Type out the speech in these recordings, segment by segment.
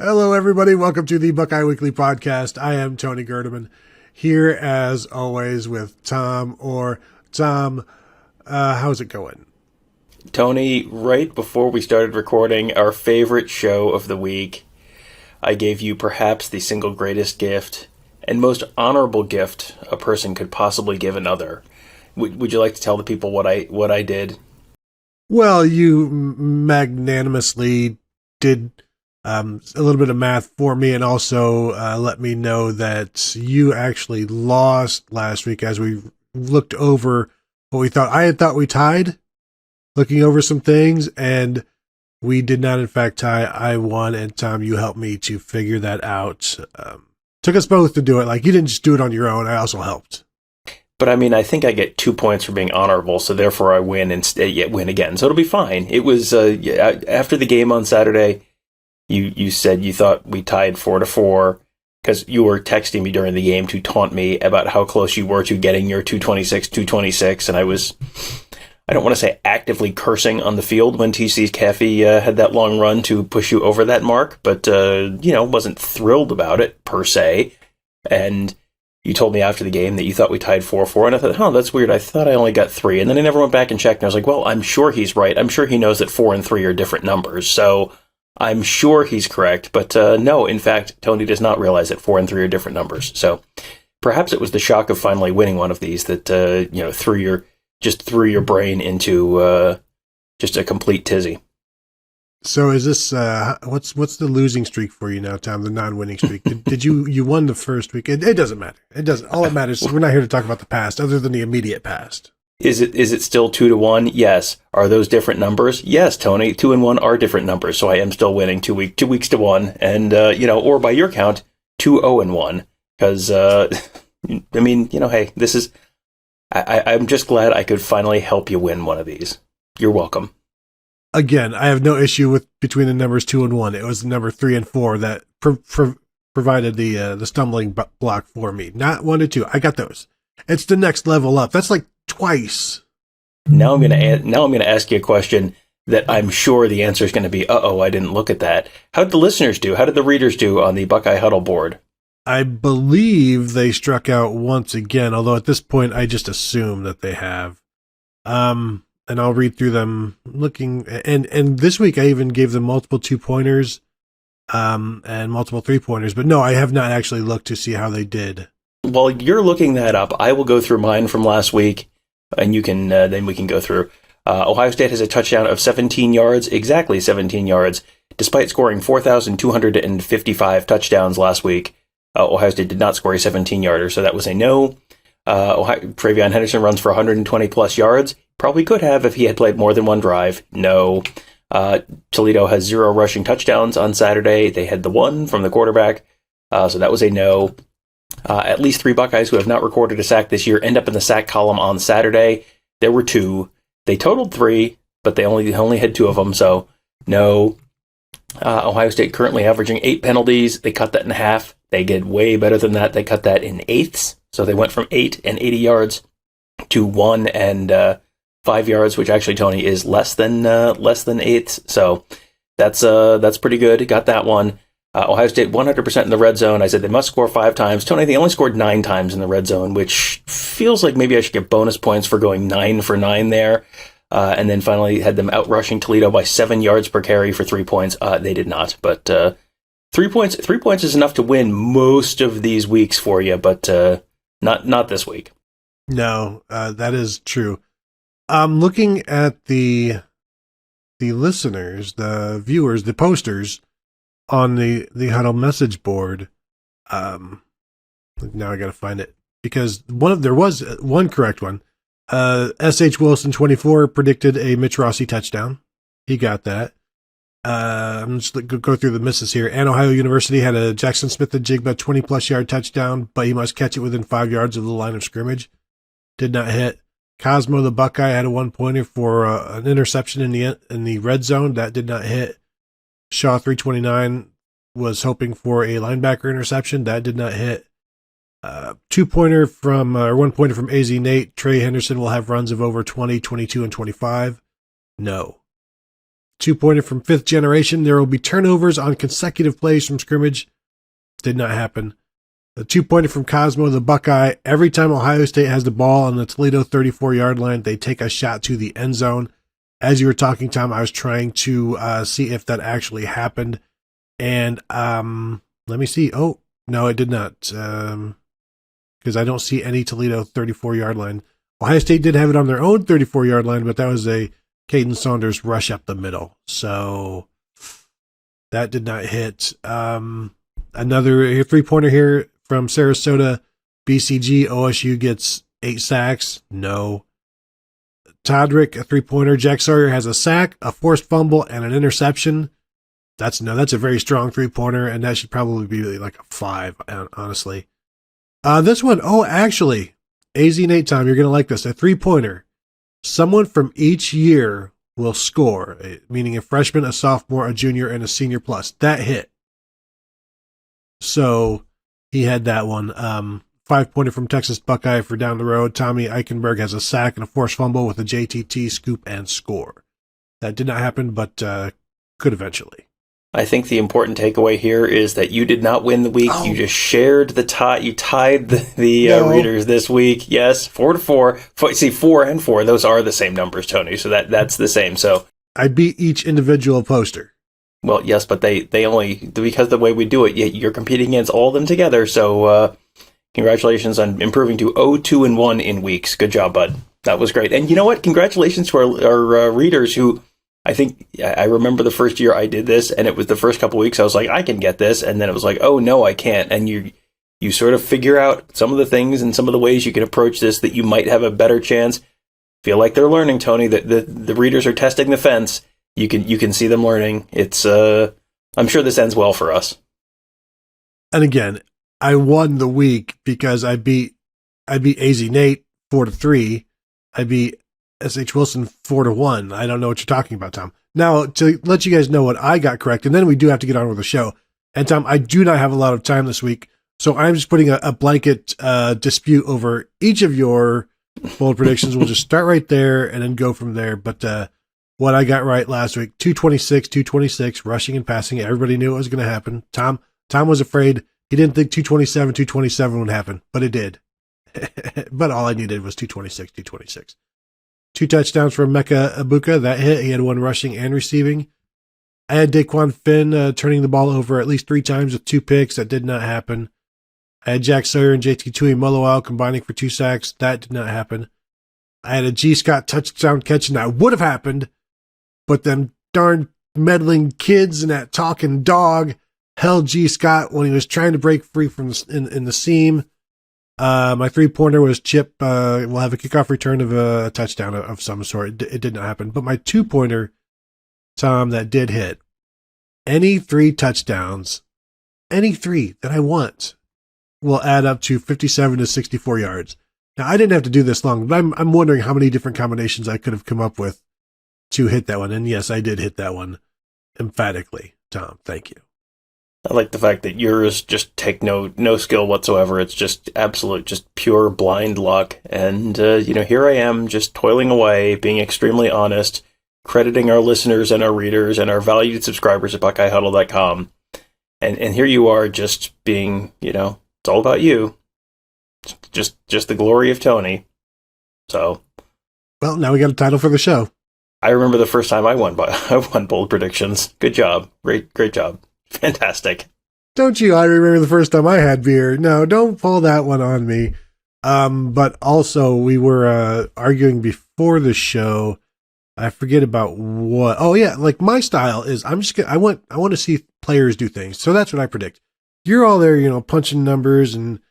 Hello, everybody. Welcome to the Buckeye Weekly Podcast. I am Tony Gerdeman, here as always with Tom. Tom, how's it going? Tony, right before we started recording our favorite show of the week, I gave you perhaps the single greatest gift and most honorable gift a person could possibly give another. Would you like to tell the people what I did? Well, you magnanimously did a little bit of math for me, and also let me know that you actually lost last week as we looked over what we thought. I had thought we tied, looking over some things, and we did not in fact tie. I won, and Tom, you helped me to figure that out. Took us both to do it. Like, you didn't just do it on your own. I also helped. But I mean, I think I get 2 points for being honorable, so therefore I win and yet win again. So it'll be fine. It was after the game on Saturday. You said you thought we tied 4-4 because you were texting me during the game to taunt me about how close you were to getting your 226, and I don't want to say actively cursing on the field when TC's Caffey had that long run to push you over that mark, but wasn't thrilled about it per se. And you told me after the game that you thought we tied 4-4, and I thought, that's weird. I thought I only got 3, and then I never went back and checked, and I was like, well, I'm sure he's right. I'm sure he knows that 4 and 3 are different numbers, so I'm sure he's correct, but no, in fact, Tony does not realize that 4 and 3 are different numbers. So perhaps it was the shock of finally winning one of these that threw your brain into just a complete tizzy. So is this what's the losing streak for you now, Tom? The non-winning streak. Did you won the first week? It doesn't matter. It doesn't. All that matters is we're not here to talk about the past, other than the immediate past. Is it still 2-1? Yes. Are those different numbers? Yes, Tony. 2 and 1 are different numbers, so I am still winning 2 weeks to 1, and or by your count, 2-0 and 1. Because hey, this is. I'm just glad I could finally help you win one of these. You're welcome. Again, I have no issue with between the numbers 2 and 1. It was the number 3 and 4 that provided the stumbling block for me. Not 1 and 2. I got those. It's the next level up. That's like twice. Now I'm gonna ask you a question that I'm sure the answer is going to be, I didn't look at that. How did the listeners do? How did the readers do on the Buckeye Huddle board? I believe they struck out once again, although at this point I just assume that they have. And I'll read through them looking, and this week I even gave them multiple 2-pointers and multiple 3-pointers, but no, I have not actually looked to see how they did. While you're looking that up, I will go through mine from last week, and you can then we can go through. Ohio State has a touchdown of 17 yards, exactly 17 yards, despite scoring 4,255 touchdowns last week. Ohio State did not score a 17-yarder, so that was a no. Travion Henderson runs for 120 plus yards. Probably could have if he had played more than one drive. No. Toledo has 0 rushing touchdowns on Saturday. They had the 1 from the quarterback, so that was a no. At least 3 Buckeyes who have not recorded a sack this year end up in the sack column on Saturday. There were 2. They totaled 3, but they only had 2 of them, so no. Ohio State currently averaging 8 penalties. They cut that in half. They get way better than that. They cut that in eighths. So they went from 8 and 80 yards to 1 and 5 yards, which actually, Tony, is less than eighths. So that's pretty good. Got that one. Ohio State 100% in the red zone. I said they must score 5 times. Tony, they only scored 9 times in the red zone, which feels like maybe I should get bonus points for going 9 for 9 there. And then finally had them out rushing Toledo by 7 yards per carry for 3 points. They did not, but 3 points. 3 points is enough to win most of these weeks for you, but not this week. No, that is true. Looking at the listeners, the viewers, the posters on the Huddle message board. Now I got to find it because there was one correct one. S.H. Wilson 24 predicted a Mitch Rossi touchdown. He got that. I'm just going to go through the misses here. And Ohio University had a Jackson Smith-Njigba 20-plus yard touchdown, but he must catch it within 5 yards of the line of scrimmage. Did not hit. Cosmo the Buckeye had a 1-pointer for an interception in the red zone. That did not hit. Shaw 329 was hoping for a linebacker interception. That did not hit. 1-pointer from AZ Nate. Trey Henderson will have runs of over 20, 22, and 25. No. 2-pointer from fifth generation. There will be turnovers on consecutive plays from scrimmage. Did not happen. The 2-pointer from Cosmo, the Buckeye. Every time Ohio State has the ball on the Toledo 34-yard line, they take a shot to the end zone. As you were talking, Tom, I was trying to see if that actually happened. And let me see. Oh, no, it did not. Because I don't see any Toledo 34-yard line. Ohio State did have it on their own 34-yard line, but that was a Caden Saunders rush up the middle. So that did not hit. Another 3-pointer here from Sarasota, BCG. OSU gets 8 sacks. No. Todrick, a 3-pointer. Jack Sawyer has a sack, a forced fumble, and an interception. That's a very strong 3-pointer, and that should probably be like a 5, honestly. This one, actually, AZ Nate, Tom, you're going to like this. A 3-pointer. Someone from each year will score, meaning a freshman, a sophomore, a junior, and a senior plus. That hit. So he had that one. 5-pointer from Texas Buckeye for down the road. Tommy Eichenberg has a sack and a forced fumble with a JTT scoop and score. That did not happen, but could eventually. I think the important takeaway here is that you did not win the week. You just shared the tie. You tied the readers this week. Yes, 4-4. See, 4 and 4. Those are the same numbers, Tony. So that's the same. So I beat each individual poster. Well, yes, but they only, because of the way we do it, you're competing against all of them together. So congratulations on improving to 0-2-1 in weeks. Good job, bud. That was great. And you know what? Congratulations to our readers who, I think, I remember the first year I did this, and it was the first couple of weeks I was like, I can get this. And then it was like, oh, no, I can't. And you sort of figure out some of the things and some of the ways you can approach this that you might have a better chance. Feel like they're learning, Tony, that the readers are testing the fence. You can see them learning. It's I'm sure this ends well for us. And again, I won the week because I beat AZ Nate 4-3. I beat SH Wilson 4-1. I don't know what you're talking about, Tom. Now, to let you guys know what I got correct, and then we do have to get on with the show. And Tom, I do not have a lot of time this week, so I'm just putting a blanket dispute over each of your bold predictions. We'll just start right there and then go from there. But what I got right last week, 226, rushing and passing. Everybody knew it was going to happen. Tom was afraid. He didn't think 227 would happen, but it did. But all I needed was 226. 2 touchdowns from Mecca Ibuka. That hit. He had 1 rushing and receiving. I had Daquan Finn turning the ball over at least 3 times with 2 picks. That did not happen. I had Jack Sawyer and JT Tuimoloau combining for 2 sacks. That did not happen. I had a G. Scott touchdown catch, and that would have happened, but them darn meddling kids and that talking dog held G. Scott when he was trying to break free from in the seam. My 3-pointer was Chip. We'll have a kickoff return of a touchdown of some sort. It did not happen. But my 2-pointer, Tom, that did hit. Any 3 touchdowns, any 3 that I want, will add up to 57 to 64 yards. Now, I didn't have to do this long, but I'm wondering how many different combinations I could have come up with to hit that one. And yes, I did hit that one emphatically. Tom, thank you. I like the fact that yours just take no skill whatsoever. It's just absolute, just pure blind luck. And, here I am just toiling away, being extremely honest, crediting our listeners and our readers and our valued subscribers at BuckeyeHuddle.com. And here you are just being, it's all about you. Just the glory of Tony. So. Well, now we got a title for the show. I remember the first time I won bold predictions. Good job. Great job. Fantastic. Don't you? I remember the first time I had beer. No, don't pull that one on me. But also we were arguing before the show. I forget about what. Oh yeah, like my style is I want to see players do things. So that's what I predict. You're all there, punching numbers and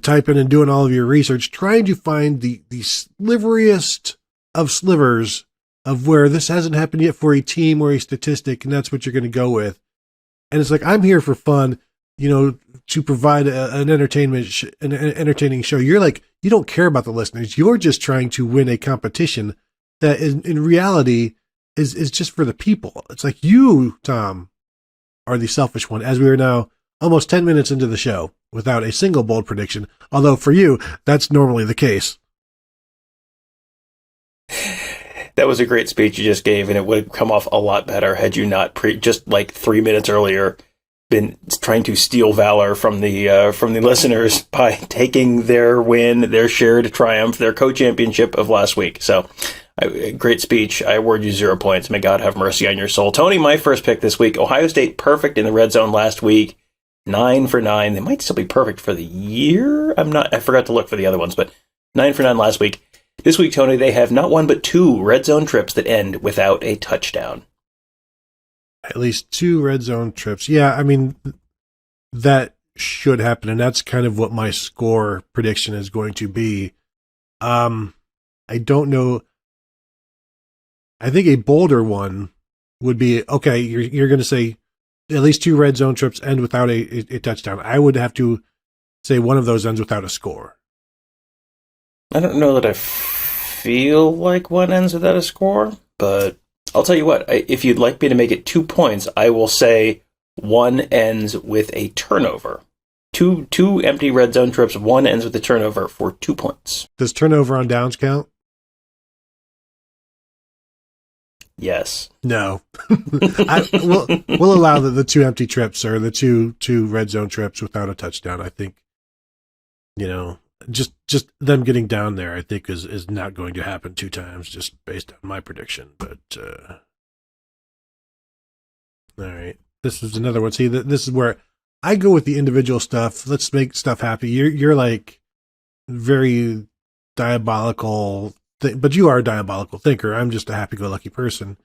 typing and doing all of your research, trying to find the sliveriest of slivers of where this hasn't happened yet for a team or a statistic, and that's what you're going to go with. And it's like, I'm here for fun, to provide an entertaining show. You're like, you don't care about the listeners. You're just trying to win a competition that in reality is just for the people. It's like you, Tom, are the selfish one, as we are now almost 10 minutes into the show without a single bold prediction. Although for you, that's normally the case. That was a great speech you just gave, and it would have come off a lot better had you not just like 3 minutes earlier been trying to steal valor from the listeners by taking their win, their shared triumph, their co-championship of last week. So, great speech. I award you 0 points. May God have mercy on your soul. Tony, my first pick this week. Ohio State perfect in the red zone last week. 9 for 9. They might still be perfect for the year. I forgot to look for the other ones, but 9 for 9 last week. This week, Tony, they have not one but 2 red zone trips that end without a touchdown. At least 2 red zone trips. Yeah, I mean, that should happen, and that's kind of what my score prediction is going to be. I don't know. I think a bolder one would be, okay, you're going to say at least 2 red zone trips end without a touchdown. I would have to say one of those ends without a score. I don't know that I feel like one ends without a score, but I'll tell you what, if you'd like me to make it 2 points, I will say one ends with a turnover. Two empty red zone trips, one ends with a turnover for 2 points. Does turnover on downs count? Yes. No. We'll allow the 2 empty trips or the two red zone trips without a touchdown. I think, just them getting down there, I think is not going to happen 2 times, just based on my prediction. But all right, this is another one. See, this is where I go with the individual stuff. Let's make stuff happy. You're like very diabolical, but you are a diabolical thinker. I'm just a happy-go-lucky person.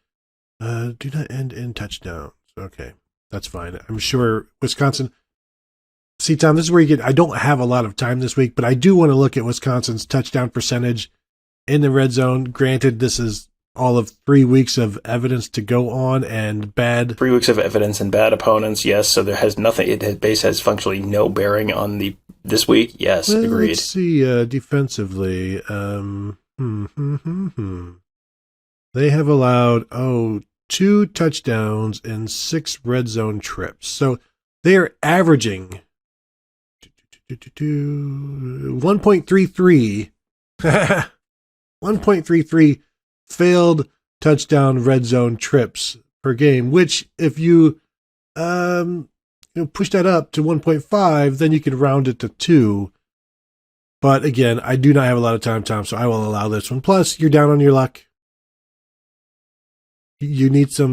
Do not end in touchdowns. Okay, that's fine. I'm sure Wisconsin. See, Tom, this is where I don't have a lot of time this week, but I do want to look at Wisconsin's touchdown percentage in the red zone. Granted, this is all of 3 weeks of evidence to go on and bad. 3 weeks of evidence and bad opponents, yes. So there has nothing. Base has functionally no bearing on this week. Yes, agreed. Let's see, defensively. They have allowed 2 touchdowns and 6 red zone trips. So they are averaging 1.33 1.33 failed touchdown red zone trips per game, which if you push that up to 1.5, then you can round it to 2. But again, I do not have a lot of time, Tom, so I will allow this one. Plus, you're down on your luck. You need a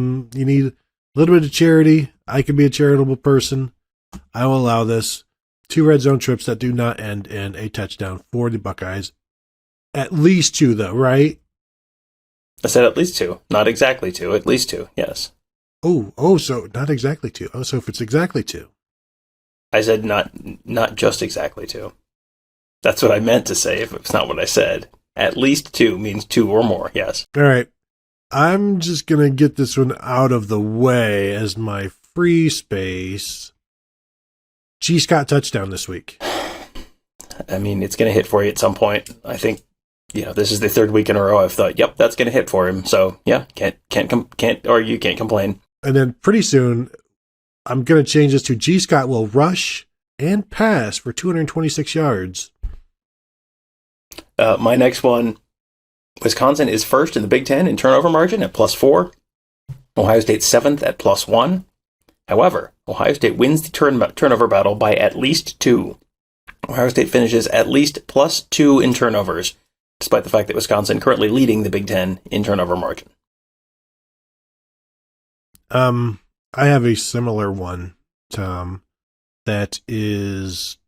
little bit of charity. I can be a charitable person. I will allow this. 2 red zone trips that do not end in a touchdown for the Buckeyes. At least 2, though, right? I said at least 2. Not exactly 2. At least 2, yes. Oh, so not exactly 2. Oh, so if it's exactly 2. I said not just exactly 2. That's what I meant to say if it's not what I said. At least 2 means 2 or more, yes. All right. I'm just going to get this one out of the way as my free space. G. Scott touchdown this week. I mean, it's going to hit for you at some point. I think, this is the 3rd week in a row I've thought, yep, that's going to hit for him. So, yeah, can't argue, can't complain. And then pretty soon, I'm going to change this to G. Scott will rush and pass for 226 yards. My next one, Wisconsin is first in the Big Ten in turnover margin at +4. Ohio State 7th at +1. However, Ohio State wins the turnover battle by at least 2. Ohio State finishes at least +2 in turnovers, despite the fact that Wisconsin currently leading the Big Ten in turnover margin. I have a similar one, Tom, that is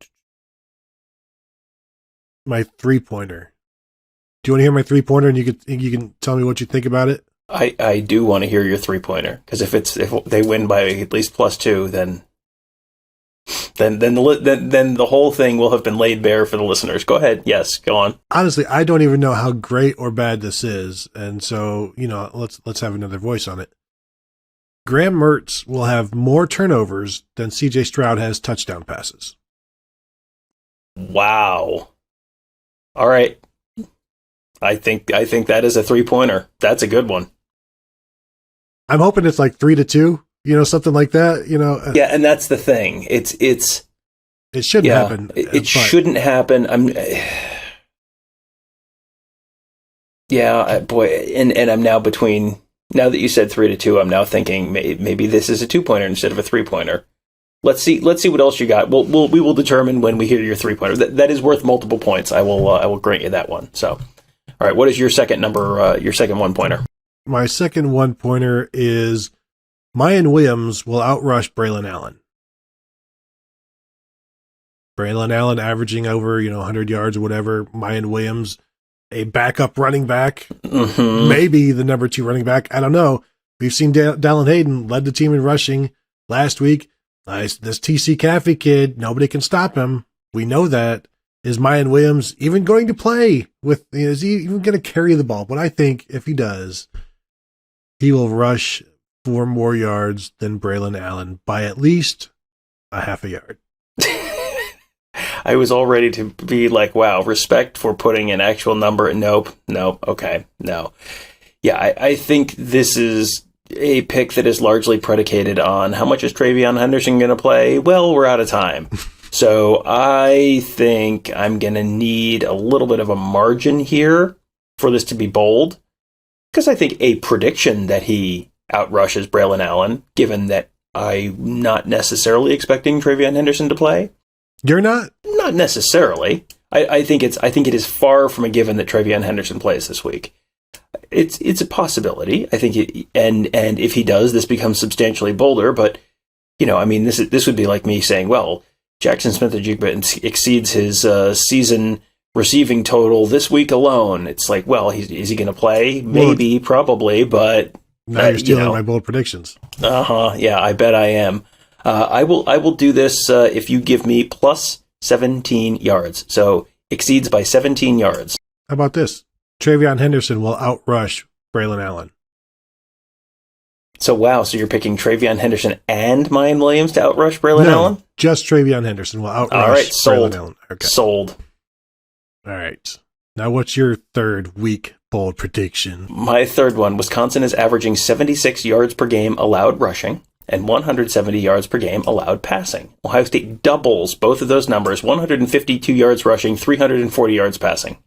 my 3-pointer. Do you want to hear my 3-pointer and you can tell me what you think about it? I do want to hear your 3-pointer, because if they win by at least +2, then the whole thing will have been laid bare for the listeners. Go ahead. Yes, go on. Honestly, I don't even know how great or bad this is, and so let's have another voice on it. Graham Mertz will have more turnovers than C.J. Stroud has touchdown passes. Wow. All right. I think that is a 3-pointer. That's a good one. I'm hoping it's like 3-2, something like that, Yeah, and that's the thing. It shouldn't happen. It shouldn't happen. Yeah, boy, and I'm now between. Now that you said 3-2, I'm now thinking maybe this is a 2-pointer instead of a 3-pointer. Let's see what else you got. We will determine when we hear your 3-pointer. That is worth multiple points. I will grant you that one. So, all right, what is your second number? Your second 1-pointer? My second 1-pointer is Mayan Williams will outrush Braylon Allen. Braylon Allen averaging over 100 yards or whatever. Mayan Williams, a backup running back, maybe the number 2 running back. I don't know. We've seen Dallin Hayden led the team in rushing last week. This TC Caffey kid, nobody can stop him. We know that. Is Mayan Williams even going to play with? Is he even going to carry the ball? But I think if he does, he will rush 4 more yards than Braylon Allen by at least a half a yard. I was all ready to be like, wow, respect for putting an actual number. Nope. Okay. No. Yeah, I think this is a pick that is largely predicated on how much is Travion Henderson going to play? Well, we're out of time. So I think I'm going to need a little bit of a margin here for this to be bold. Because I think a prediction that he outrushes Braylon Allen, given that I'm not necessarily expecting Travion Henderson to play. You're not? Not necessarily. I think it is far from a given that Travion Henderson plays this week. It's a possibility. I think and if he does, this becomes substantially bolder. But this would be like me saying, well, Jackson Smith-Njigba exceeds his season receiving total this week alone. It's like, well, is he going to play? Maybe, probably, but now you're stealing my bold predictions. Yeah, I bet I am. I will do this if you give me plus 17 yards. So exceeds by 17 yards. How about this? Travion Henderson will outrush Braylon Allen. So so you're picking Travion Henderson and Mayan Williams to outrush Braylon Allen? Just Travion Henderson will outrush Braylon Allen. Okay. Sold. All right. Now what's your third week bold prediction? My third one, Wisconsin is averaging 76 yards per game allowed rushing and 170 yards per game allowed passing. Ohio State doubles both of those numbers, 152 yards rushing, 340 yards passing.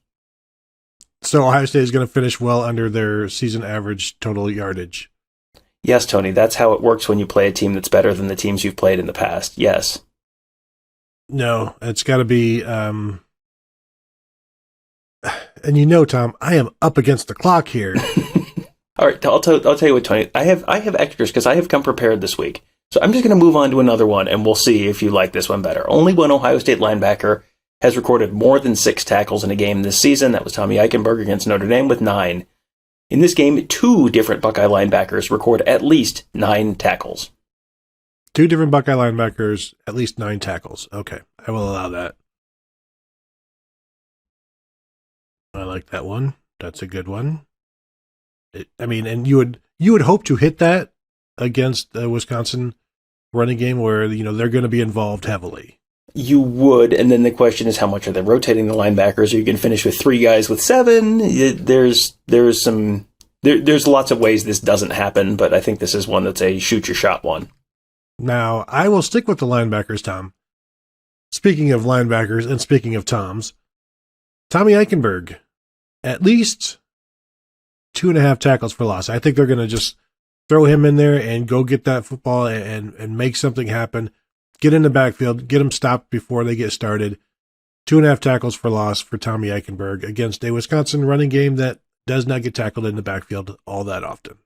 So Ohio State is going to finish well under their season average total yardage. Yes, Tony, that's how it works when you play a team that's better than the teams you've played in the past. Yes. No, it's got to be... And Tom, I am up against the clock here. All right, I'll tell you what, Tony. I have extras because I have come prepared this week. So I'm just going to move on to another one, and we'll see if you like this one better. Only one Ohio State linebacker has recorded more than 6 tackles in a game this season. That was Tommy Eichenberg against Notre Dame with 9. In this game, 2 different Buckeye linebackers record at least 9 tackles. 2 different Buckeye linebackers, at least 9 tackles. Okay, I will allow that. I like that one. That's a good one. And you would hope to hit that against the Wisconsin running game where they're going to be involved heavily. You would, and then the question is how much are they rotating the linebackers? Are you going to finish with 3 guys with 7? There's lots of ways this doesn't happen, but I think this is one that's a shoot your shot one. Now I will stick with the linebackers, Tom. Speaking of linebackers and speaking of Toms, Tommy Eichenberg, at least 2.5 tackles for loss. I think they're going to just throw him in there and go get that football and make something happen. Get in the backfield, get them stopped before they get started. 2.5 tackles for loss for Tommy Eichenberg against a Wisconsin running game that does not get tackled in the backfield all that often.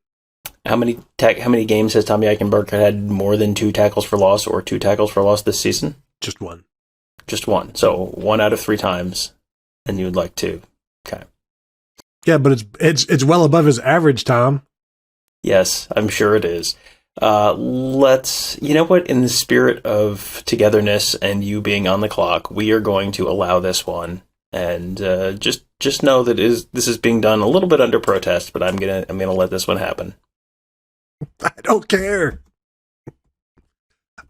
How many games has Tommy Eichenberg had more than 2 tackles for loss or 2 tackles for loss this season? Just 1. Just 1. So 1 out of 3 times, and you would like 2. Okay. Yeah, but it's well above his average, Tom. Yes, I'm sure it is. You know what? In the spirit of togetherness and you being on the clock, we are going to allow this one, and just know that this is being done a little bit under protest. But I'm gonna let this one happen. I don't care.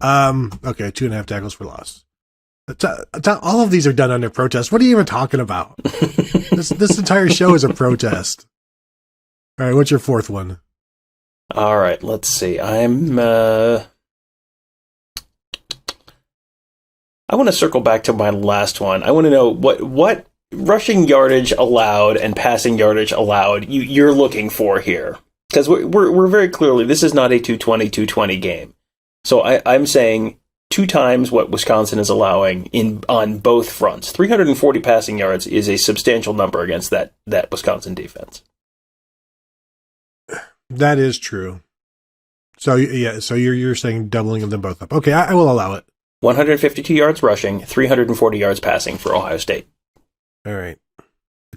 Okay, 2.5 tackles for loss. All of these are done under protest. What are you even talking about? This entire show is a protest. All right, what's your 4th one? All right, let's see. I want to circle back to my last one. I want to know what rushing yardage allowed and passing yardage allowed you're looking for here? Because we're very clearly, this is not a 220 game. So I'm saying 2 times what Wisconsin is allowing on both fronts. 340 passing yards is a substantial number against that Wisconsin defense. That is true. So you're saying doubling of them both up. Okay, I will allow it. 152 yards rushing, 340 yards passing for Ohio State. All right.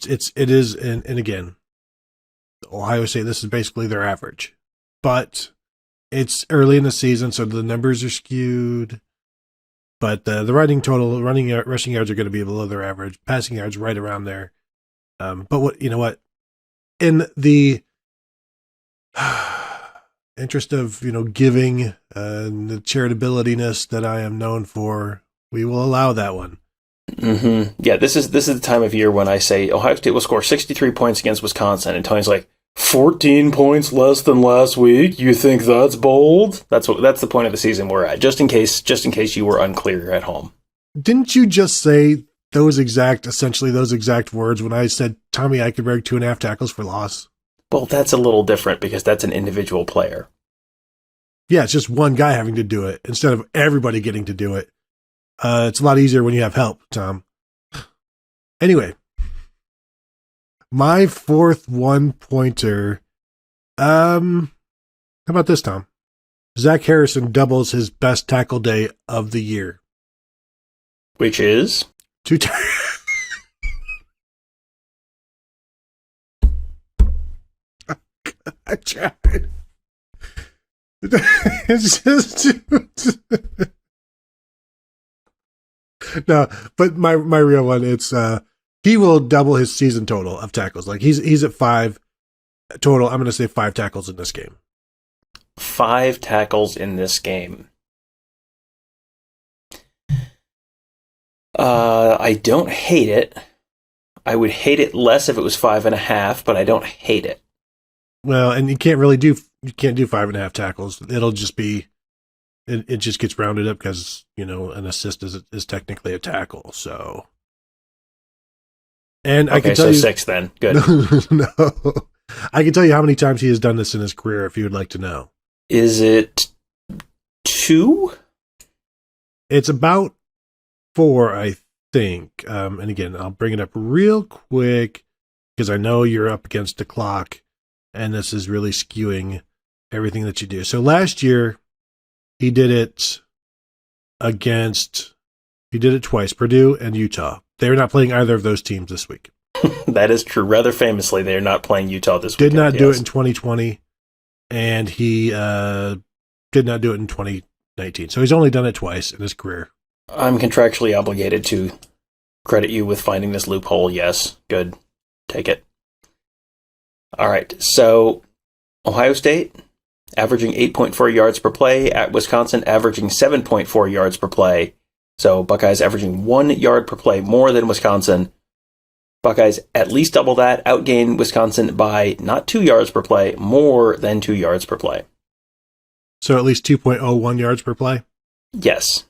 It is, and again, Ohio State, this is basically their average. But it's early in the season, so the numbers are skewed. But the rushing yards are going to be below their average. Passing yards right around there. But you know what? In the interest of giving the charitability-ness that I am known for, we will allow that one. Mm-hmm. Yeah, this is the time of year when I say Ohio State will score 63 points against Wisconsin, and Tony's like, 14 points less than last week? You think that's bold? That's the point of the season we're at. Just in case you were unclear at home. Didn't you just say essentially those exact words when I said Tommy Eichenberg 2.5 tackles for loss? Well, that's a little different because that's an individual player. Yeah, it's just one guy having to do it instead of everybody getting to do it. It's a lot easier when you have help, Tom. Anyway, my fourth 1-pointer. How about this, Tom? Zach Harrison doubles his best tackle day of the year. Which is? 2 times. I tried. It's just no, but my real one, it's he will double his season total of tackles. Like he's at 5 total. I'm going to say 5 tackles in this game. 5 tackles in this game. I don't hate it. I would hate it less if it was 5.5, but I don't hate it. Well, and you can't do 5.5 tackles. It'll just be, it just gets rounded up because, an assist is technically a tackle. So, and okay, I can tell you 6 then. Good. No, I can tell you how many times he has done this in his career if you would like to know. Is it 2? It's about 4, I think. And again, I'll bring it up real quick because I know you're up against the clock. And this is really skewing everything that you do. So last year, he did it twice, Purdue and Utah. They're not playing either of those teams this week. That is true. Rather famously, they're not playing Utah this week. Did not do it in 2020, and he did not do it in 2019. So he's only done it twice in his career. I'm contractually obligated to credit you with finding this loophole. Yes. Good. Take it. All right, so Ohio State averaging 8.4 yards per play, at Wisconsin averaging 7.4 yards per play. So Buckeyes averaging 1 yard per play more than Wisconsin. Buckeyes at least double that, outgain Wisconsin by not 2 yards per play, more than 2 yards per play. So at least 2.01 yards per play? Yes.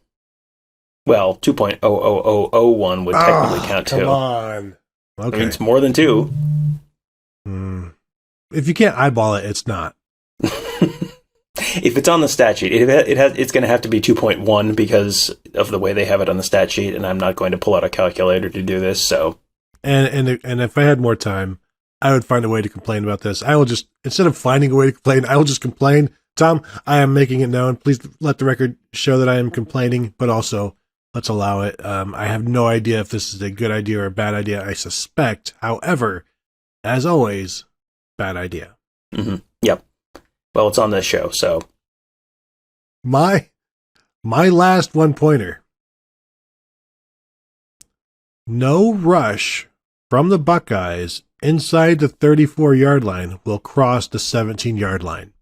Well, 2.00001 would technically count too. Come on. Okay. That means more than 2. If you can't eyeball it, it's not. If it's on the stat sheet, it's going to have to be 2.1 because of the way they have it on the stat sheet, and I'm not going to pull out a calculator to do this. So, and if I had more time, I would find a way to complain about this. I will just, instead of finding a way to complain, I will just complain. Tom, I am making it known. Please let the record show that I am complaining, but also let's allow it. I have no idea if this is a good idea or a bad idea. I suspect, however, as always, bad idea. Mm-hmm. Yep. Well, it's on this show, so. My last 1-pointer. No rush from the Buckeyes inside the 34-yard line will cross the 17-yard line.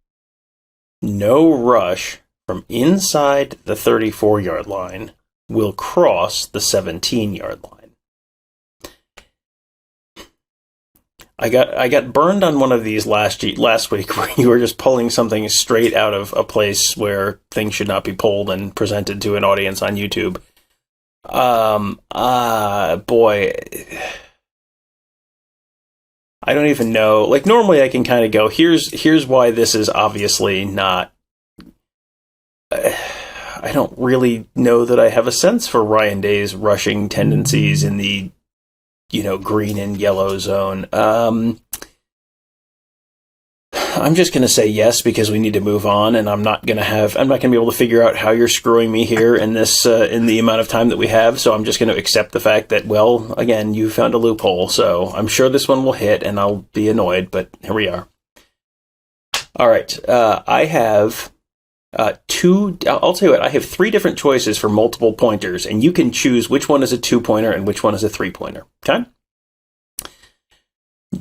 No rush from inside the 34-yard line will cross the 17-yard line. I got burned on one of these last week where you were just pulling something straight out of a place where things should not be pulled and presented to an audience on YouTube. Boy, I don't even know. Like, normally I can kind of go, here's why this is obviously not. I don't really know that I have a sense for Ryan Day's rushing tendencies in the, green and yellow zone. I'm just going to say yes because we need to move on, and I'm not going to be able to figure out how you're screwing me here in this in the amount of time that we have. So I'm just going to accept the fact that, well, again, you found a loophole. So I'm sure this one will hit, and I'll be annoyed. But here we are. All right, I have two. I'll tell you what. I have three different choices for multiple pointers, and you can choose which one is a 2-pointer and which one is a 3-pointer. Okay.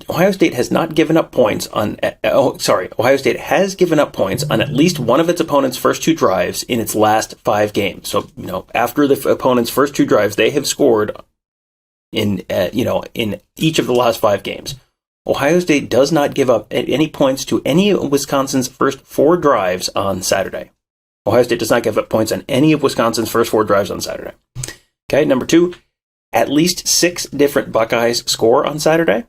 Ohio State has not given up points on. Ohio State has given up points on at least one of its opponent's first 2 drives in its last 5 games. So, after the opponent's first 2 drives, they have scored in each of the last 5 games. Ohio State does not give up any points to any of Wisconsin's first 4 drives on Saturday. Ohio State does not give up points on any of Wisconsin's first 4 drives on Saturday. Okay, number 2, at least 6 different Buckeyes score on Saturday.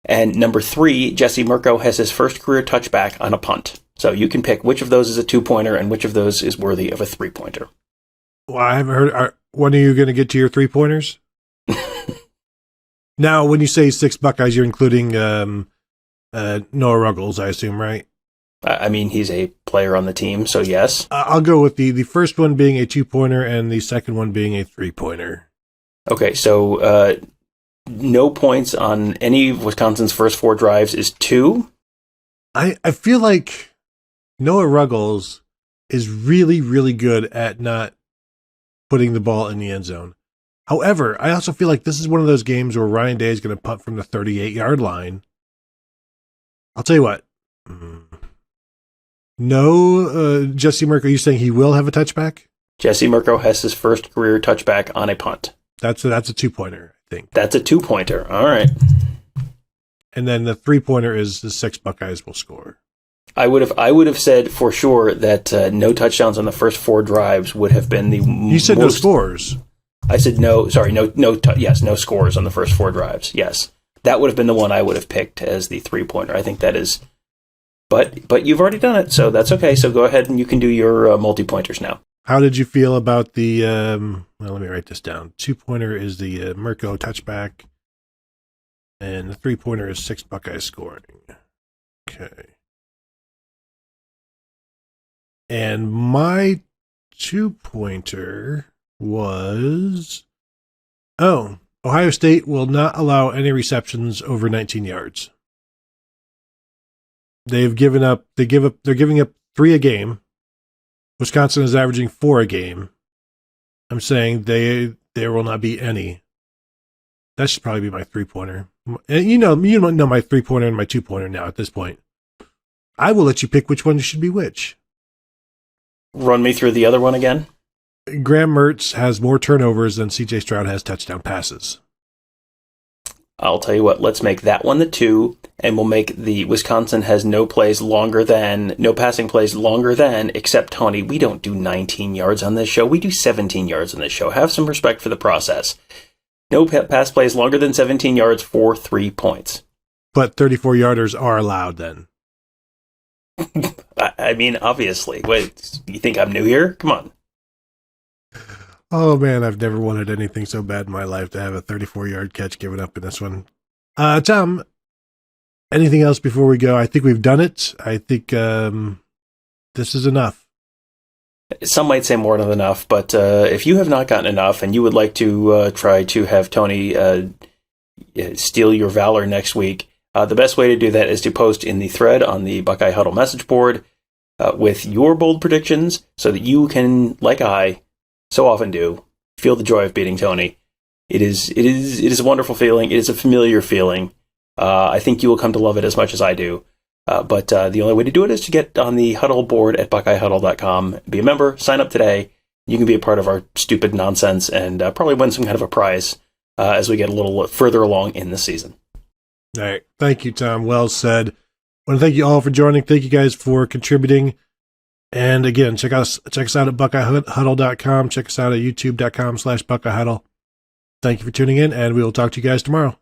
And number 3, Jesse Mirko has his first career touchback on a punt. So you can pick which of those is a 2-pointer and which of those is worthy of a 3-pointer. Well, I haven't heard. When are you going to get to your 3-pointers? Now, when you say 6 Buckeyes, you're including Noah Ruggles, I assume, right? I mean, he's a player on the team, so yes. I'll go with the first one being a 2-pointer and the second one being a 3-pointer. Okay, so no points on any of Wisconsin's first 4 drives is 2. I feel like Noah Ruggles is really, really good at not putting the ball in the end zone. However, I also feel like this is one of those games where Ryan Day is going to punt from the 38-yard line. I'll tell you what. No, Jesse Mirko, are you saying he will have a touchback? Jesse Mirko has his first career touchback on a punt. That's a 2-pointer, I think. That's a 2-pointer. All right. And then the 3-pointer is the 6 Buckeyes will score. I would have said for sure that no touchdowns on the first 4 drives would have been the You said no scores. I said no. Sorry, no scores on the first 4 drives. Yes, that would have been the one I would have picked as the 3-pointer. I think that is, but you've already done it, so that's okay. So go ahead and you can do your multi-pointers now. How did you feel about the? Well, let me write this down. 2-pointer is the Mirko touchback, and the 3-pointer is 6 Buckeyes scoring. Okay. And my 2-pointer was, Ohio State will not allow any receptions over 19 yards. They're giving up 3 a game. Wisconsin is averaging 4 a game. I'm saying there will not be any. That should probably be my 3-pointer. And you know my 3-pointer and my 2-pointer now at this point. I will let you pick which one should be which. Run me through the other one again. Graham Mertz has more turnovers than C.J. Stroud has touchdown passes. I'll tell you what, let's make that one the 2, and we'll make the Wisconsin has no passing plays longer than, except, Tony, we don't do 19 yards on this show. We do 17 yards on this show. Have some respect for the process. No pass plays longer than 17 yards for 3 points. But 34-yarders are allowed then. I mean, obviously. Wait, you think I'm new here? Come on. Oh, man, I've never wanted anything so bad in my life to have a 34-yard catch given up in this one. Tom, anything else before we go? I think we've done it. I think this is enough. Some might say more than enough, but if you have not gotten enough and you would like to try to have Tony steal your valor next week, the best way to do that is to post in the thread on the Buckeye Huddle message board with your bold predictions so that you can, like I so often do, feel the joy of beating Tony. It is a wonderful feeling. It is a familiar feeling. I think you will come to love it as much as I do. But the only way to do it is to get on the Huddle board at BuckeyeHuddle.com. Be a member, sign up today. You can be a part of our stupid nonsense and probably win some kind of a prize as we get a little further along in the season. All right. Thank you, Tom. Well said. I want to thank you all for joining. Thank you guys for contributing. And again, check us out at BuckeyeHuddle.com. Check us out at YouTube.com/BuckeyeHuddle. Thank you for tuning in, and we will talk to you guys tomorrow.